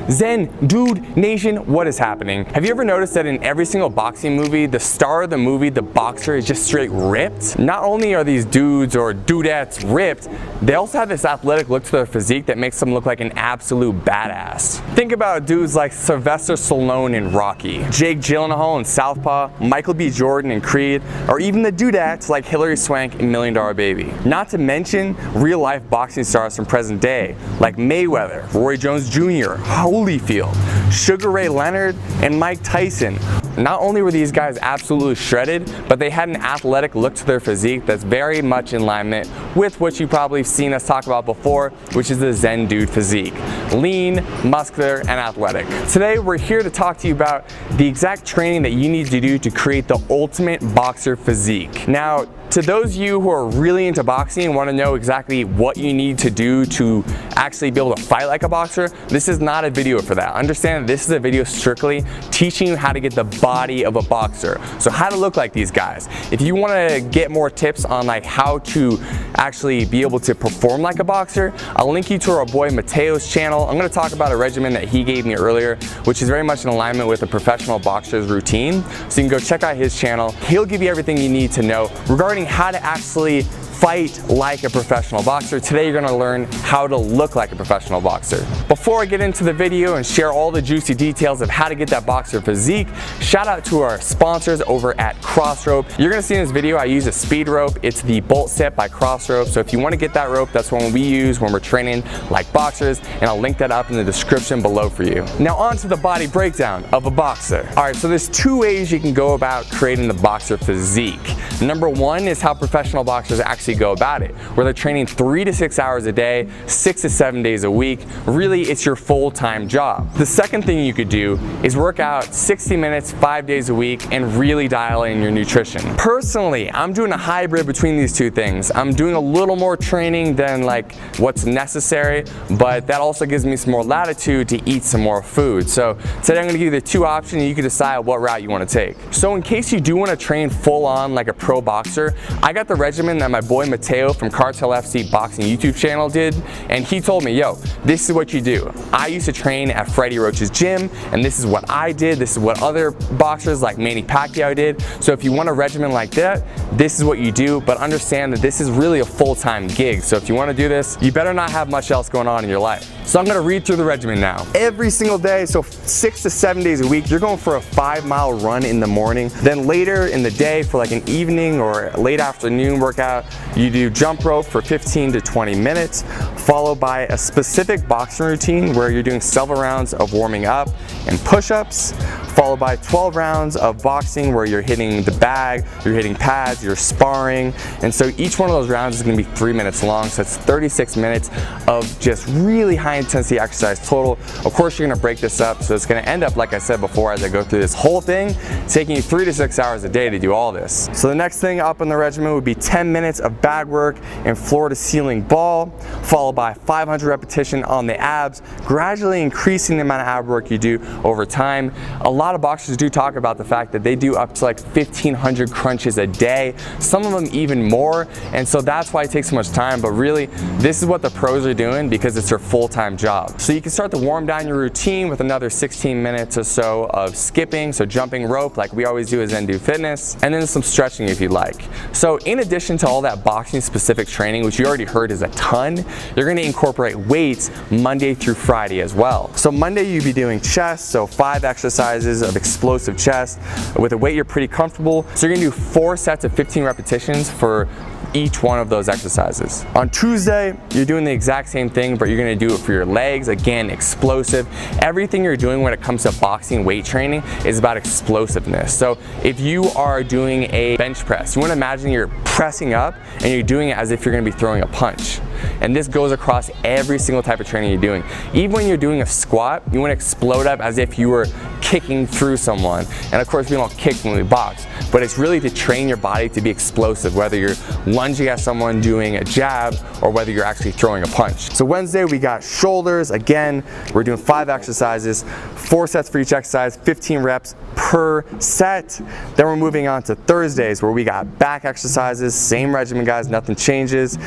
Zen Dude Nation, what is happening? Have you ever noticed that in every single boxing movie, the star of the movie, the boxer, is just straight ripped? Not only are these dudes or dudettes ripped, they also have this athletic look to their physique that makes them look like an absolute badass. Think about dudes like Sylvester Stallone in Rocky, Jake Gyllenhaal in Southpaw, Michael B. Jordan in Creed, or even the dudettes like Hilary Swank in $1 Million Baby. Not to mention real-life boxing stars from present day, like Mayweather, Roy Jones Jr., Holyfield, Sugar Ray Leonard, and Mike Tyson. Not only were these guys absolutely shredded, but they had an athletic look to their physique that's very much in alignment with what you've probably seen us talk about before, which is the Zen Dude physique. Lean, muscular, and athletic. Today, we're here to talk to you about the exact training that you need to do to create the ultimate boxer physique. Now, to those of you who are really into boxing and want to know exactly what you need to do to actually be able to fight like a boxer, this is not a video for that. Understand that this is a video strictly teaching you how to get the body of a boxer. So how to look like these guys. If you want to get more tips on like how to actually be able to perform like a boxer, I'll link you to our boy Mateo's channel. I'm going to talk about a regimen that he gave me earlier, which is very much in alignment with a professional boxer's routine. So you can go check out his channel. He'll give you everything you need to know regarding how to actually fight like a professional boxer. Today you're going to learn how to look like a professional boxer. Before I get into the video and share all the juicy details of how to get that boxer physique, shout out to our sponsors over at Crossrope. You're going to see in this video I use a speed rope. It's the Bolt Set by Crossrope. So if you want to get that rope, that's one we use when we're training like boxers, and I'll link that up in the description below for you. Now on to the body breakdown of a boxer. Alright, so there's two ways you can go about creating the boxer physique. Number one is how professional boxers actually go about it, where they're training 3 to 6 hours a day, 6 to 7 days a week. Really, it's your full-time job. The second thing you could do is work out 60 minutes, 5 days a week, and really dial in your nutrition. Personally, I'm doing a hybrid between these two things. I'm doing a little more training than like what's necessary, but that also gives me some more latitude to eat some more food. So today I'm going to give you the two options and you can decide what route you want to take. So in case you do want to train full on like a pro boxer, I got the regimen that my boy Mateo from Cartel FC Boxing YouTube channel did, and he told me, yo, this is what you do. I used to train at Freddie Roach's gym, and this is what I did. This is what other boxers like Manny Pacquiao did. So if you want a regimen like that, this is what you do, but understand that this is really a full-time gig. So if you want to do this, you better not have much else going on in your life. So I'm going to read through the regimen now. Every single day, so 6 to 7 days a week, you're going for a 5-mile run in the morning. Then later in the day for like an evening or late afternoon workout, you do jump rope for 15 to 20 minutes, followed by a specific boxing routine where you're doing several rounds of warming up and push-ups, followed by 12 rounds of boxing where you're hitting the bag, you're hitting pads, you're sparring. And so each one of those rounds is going to be 3 minutes long, so it's 36 minutes of just really high intensity exercise total. Of course, you're going to break this up, so it's going to end up, like I said before, as I go through this whole thing, taking you 3 to 6 hours a day to do all this. So the next thing up in the regimen would be 10 minutes of bag work and floor to ceiling ball, followed by 500 repetition on the abs, gradually increasing the amount of ab work you do over time. A lot of boxers do talk about the fact that they do up to like 1,500 crunches a day, some of them even more, and so that's why it takes so much time. But really, this is what the pros are doing because it's their full-time job. So you can start to warm down your routine with another 16 minutes or so of skipping, so jumping rope like we always do as Zen Dude Fitness, and then some stretching if you'd like. So in addition to all that boxing specific training, which you already heard is a ton, you're going to incorporate weights Monday through Friday as well. So Monday you'd be doing chest, so 5 exercises of explosive chest with a weight you're pretty comfortable. So you're going to do 4 sets of 15 repetitions for each one of those exercises. On Tuesday, you're doing the exact same thing, but you're going to do it for your legs. Again, explosive. Everything you're doing when it comes to boxing weight training is about explosiveness. So if you are doing a bench press, you want to imagine you're pressing up and you're doing it as if you're going to be throwing a punch. And this goes across every single type of training you're doing. Even when you're doing a squat, you want to explode up as if you were kicking through someone. And of course, we don't kick when we box, but it's really to train your body to be explosive, whether you're lunging at someone doing a jab or whether you're actually throwing a punch. So Wednesday, we got shoulders. Again, we're doing 5 exercises, 4 sets for each exercise, 15 reps per set. Then we're moving on to Thursdays where we got back exercises, same regimen guys, nothing changes.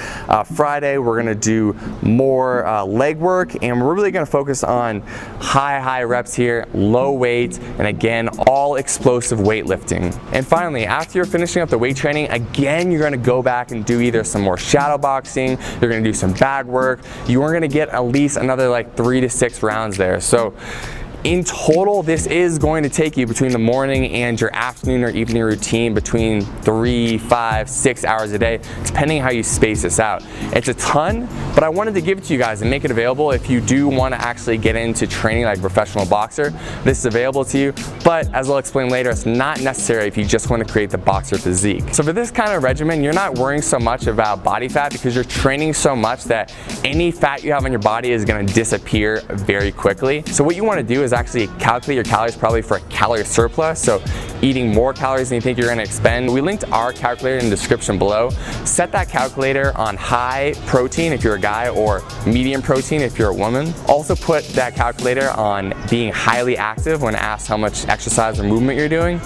Friday, we're gonna do more leg work, and we're really gonna focus on high reps here, low weight, and again, all explosive weightlifting. And finally, after you're finishing up the weight training, again, you're gonna go back and do either some more shadow boxing, you're gonna do some bag work, you are gonna get at least another like 3 to 6 rounds there. So in total, this is going to take you between the morning and your afternoon or evening routine between 3, 5, 6 hours a day, depending how you space this out. It's a ton, but I wanted to give it to you guys and make it available if you do want to actually get into training like a professional boxer. This is available to you, but as I'll explain later, it's not necessary if you just want to create the boxer physique. So for this kind of regimen, you're not worrying so much about body fat because you're training so much that any fat you have on your body is going to disappear very quickly. So what you want to do is actually calculate your calories probably for a calorie surplus, so eating more calories than you think you're going to expend. We linked our calculator in the description below. Set that calculator on high protein if you're a guy or medium protein if you're a woman. Also put that calculator on being highly active when asked how much exercise or movement you're doing,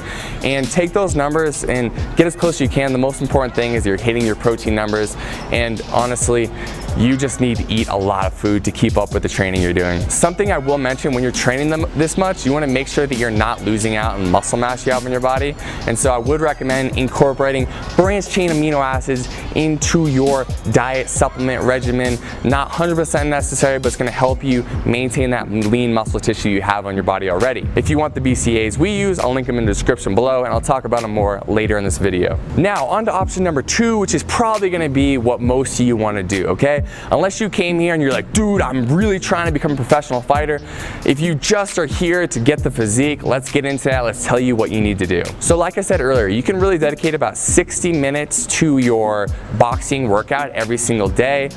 and take those numbers and get as close as you can. The most important thing is you're hitting your protein numbers, and honestly, you just need to eat a lot of food to keep up with the training you're doing. Something I will mention, when you're training them this much, you want to make sure that you're not losing out on muscle mass you have in your body. And so I would recommend incorporating branched chain amino acids into your diet supplement regimen. Not 100% necessary, but it's going to help you maintain that lean muscle tissue you have on your body already. If you want the BCAAs we use, I'll link them in the description below, and I'll talk about them more later in this video. Now on to option number 2, which is probably going to be what most of you want to do, okay? Unless you came here and you're like, dude, I'm really trying to become a professional fighter. If you just are here to get the physique, let's get into that. Let's tell you what you need to do. So like I said earlier, you can really dedicate about 60 minutes to your boxing workout every single day.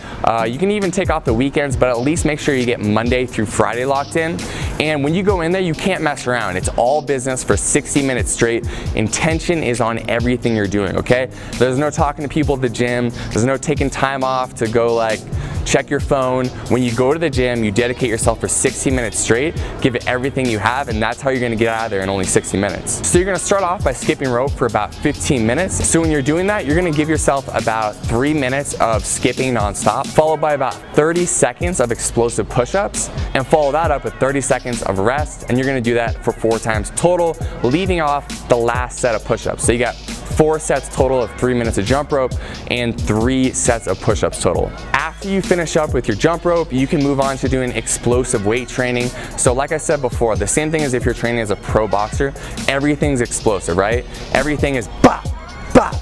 You can even take off the weekends, but at least make sure you get Monday through Friday locked in. And when you go in there, you can't mess around. It's all business for 60 minutes straight. Intention is on everything you're doing, okay? There's no talking to people at the gym. There's no taking time off to go like check your phone. When you go to the gym, you dedicate yourself for 60 minutes straight, give it everything you have, and that's how you're gonna get out of there in only 60 minutes. So you're gonna start off by skipping rope for about 15 minutes. So when you're doing that, you're gonna give yourself about 3 minutes of skipping nonstop, followed by about 30 seconds of explosive push-ups, and follow that up with 30 seconds of rest, and you're gonna do that for 4 times total, leaving off the last set of push-ups. So you got 4 sets total of 3 minutes of jump rope and 3 sets of push-ups total. After you finish up with your jump rope, you can move on to doing explosive weight training. So like I said before, the same thing as if you're training as a pro boxer, everything's explosive, right? Everything is bop, bop,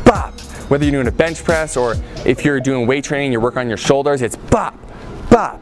bop. Whether you're doing a bench press or if you're doing weight training, you're working on your shoulders, it's bop, bop.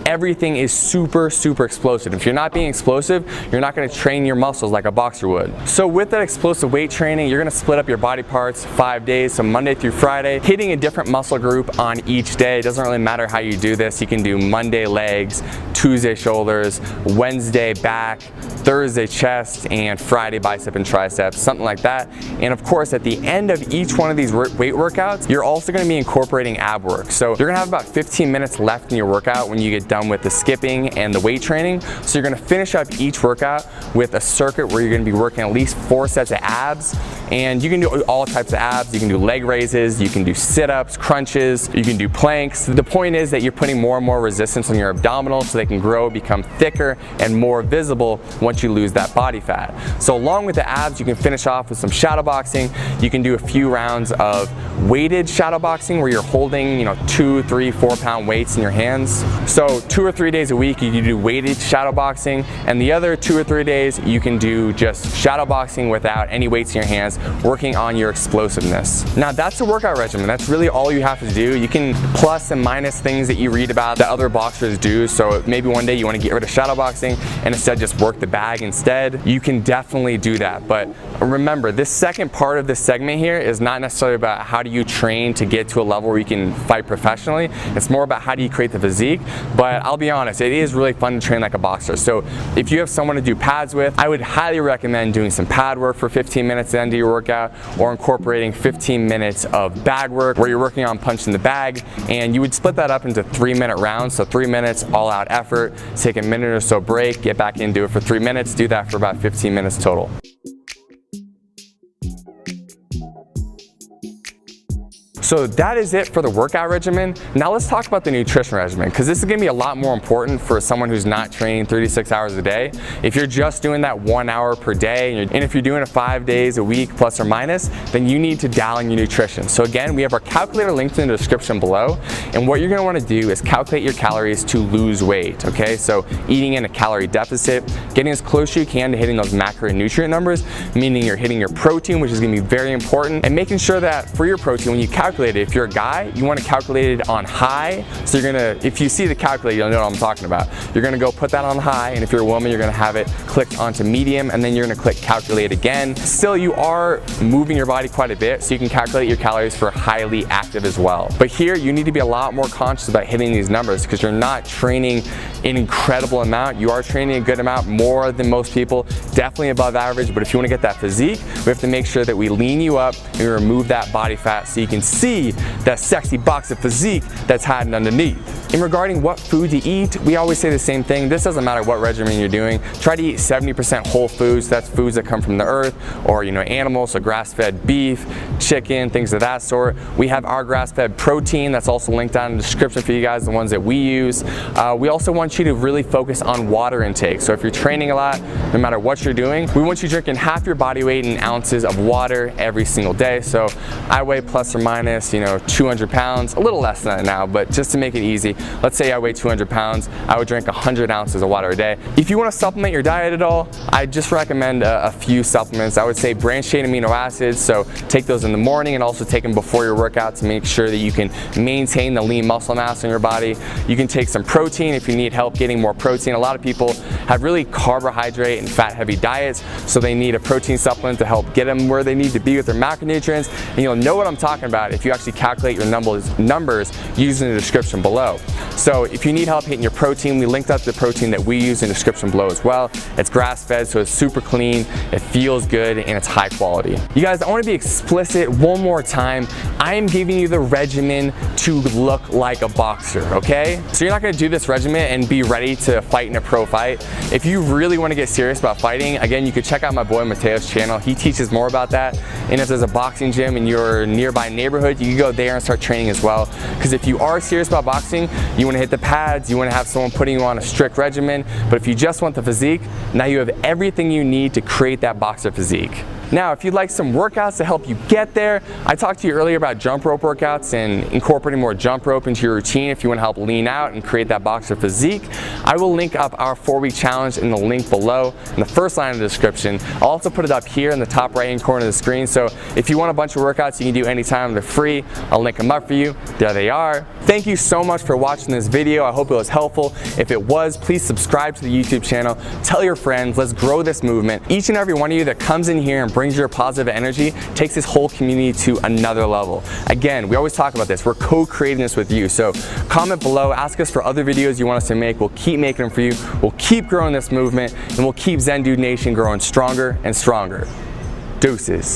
Everything is super explosive. If you're not being explosive, you're not going to train your muscles like a boxer would. So with that explosive weight training, you're going to split up your body parts 5 days, so Monday through Friday, hitting a different muscle group on each day. It doesn't really matter how you do this. You can do Monday legs, Tuesday shoulders, Wednesday back, Thursday chest, and Friday bicep and triceps, something like that. And of course, at the end of each one of these weight workouts, you're also going to be incorporating ab work. So you're going to have about 15 minutes left in your workout when you get done with the skipping and the weight training. So you're going to finish up each workout with a circuit where you're going to be working at least 4 sets of abs, and you can do all types of abs. You can do leg raises, you can do sit-ups, crunches, you can do planks. The point is that you're putting more and more resistance on your abdominals so they can grow, become thicker and more visible once you lose that body fat. So along with the abs, you can finish off with some shadow boxing. You can do a few rounds of weighted shadow boxing where you're holding, 2, 3, 4 pound weights in your hands. So 2 or 3 days a week you can do weighted shadow boxing, and the other 2 or 3 days you can do just shadow boxing without any weights in your hands, working on your explosiveness. Now that's a workout regimen. That's really all you have to do. You can plus and minus things that you read about that other boxers do. So maybe one day you want to get rid of shadow boxing and instead just work the bag instead. You can definitely do that. But remember, this second part of this segment here is not necessarily about how do you train to get to a level where you can fight professionally. It's more about how do you create the physique. But I'll be honest, it is really fun to train like a boxer. So if you have someone to do pads with, I would highly recommend doing some pad work for 15 minutes at the end of your workout, or incorporating 15 minutes of bag work where you're working on punching the bag, and you would split that up into 3-minute rounds. So 3 minutes all out effort, take a minute or so break, get back in, do it for 3 minutes, do that for about 15 minutes total. So that is it for the workout regimen. Now let's talk about the nutrition regimen, because this is gonna be a lot more important for someone who's not training 36 hours a day. If you're just doing that 1 hour per day, and if you're doing it 5 days a week plus or minus, then you need to dial in your nutrition. So again, we have our calculator linked in the description below, and what you're gonna wanna do is calculate your calories to lose weight, okay? So eating in a calorie deficit, getting as close as you can to hitting those macronutrient numbers, meaning you're hitting your protein, which is gonna be very important, and making sure that for your protein, when you calculate it, if you're a guy, you wanna calculate it on high. So you're gonna, if you see the calculator, you'll know what I'm talking about. You're gonna go put that on high, and if you're a woman, you're gonna have it clicked onto medium, and then you're gonna click calculate again. Still, you are moving your body quite a bit, so you can calculate your calories for highly active as well. But here, you need to be a lot more conscious about hitting these numbers, because you're not training an incredible amount. You are training a good amount, more than most people, definitely above average. But if you wanna get that physique, we have to make sure that we lean you up and we remove that body fat so you can see that sexy box of physique that's hiding underneath. In regarding what food to eat, we always say the same thing. This doesn't matter what regimen you're doing. Try to eat 70% whole foods. That's foods that come from the earth, or animals, so grass-fed beef, chicken, things of that sort. We have our grass-fed protein that's also linked down in the description for you guys, the ones that we use. We also want you to really focus on water intake. So if you're training a lot, no matter what you're doing, we want you drinking half your body weight in ounces of water every single day. So I weigh plus or minus 200 pounds, a little less than that now, but just to make it easy, let's say I weigh 200 pounds, I would drink 100 ounces of water a day. If you want to supplement your diet at all, I just recommend a few supplements. I would say branched chain amino acids, so take those in the morning and also take them before your workout to make sure that you can maintain the lean muscle mass in your body. You can take some protein if you need help getting more protein. A lot of people have really carbohydrate and fat heavy diets, so they need a protein supplement to help get them where they need to be with their macronutrients. And you'll know what I'm talking about if you actually calculate your numbers using the description below. So if you need help hitting your protein, we linked up the protein that we use in the description below as well. It's grass-fed, so it's super clean, it feels good, and it's high quality. You guys, I want to be explicit one more time. I am giving you the regimen to look like a boxer, okay? So you're not going to do this regimen and be ready to fight in a pro fight. If you really want to get serious about fighting, again, you could check out my boy Mateo's channel. He teaches more about that. And if there's a boxing gym in your nearby neighborhood, you can go there and start training as well. Because if you are serious about boxing, you want to hit the pads, you want to have someone putting you on a strict regimen. But if you just want the physique, now you have everything you need to create that boxer physique. Now, if you'd like some workouts to help you get there, I talked to you earlier about jump rope workouts and incorporating more jump rope into your routine if you want to help lean out and create that boxer physique. I will link up our 4-week challenge in the link below in the first line of the description. I'll also put it up here in the top right-hand corner of the screen. So if you want a bunch of workouts you can do anytime, they're free. I'll link them up for you. There they are. Thank you so much for watching this video. I hope it was helpful. If it was, please subscribe to the YouTube channel. Tell your friends. Let's grow this movement. Each and every one of you that comes in here and brings your positive energy takes this whole community to another level. Again, we always talk about this. We're co-creating this with you. So comment below, ask us for other videos you want us to make. We'll keep making them for you. We'll keep growing this movement, and we'll keep Zen Dude Nation growing stronger and stronger. Deuces.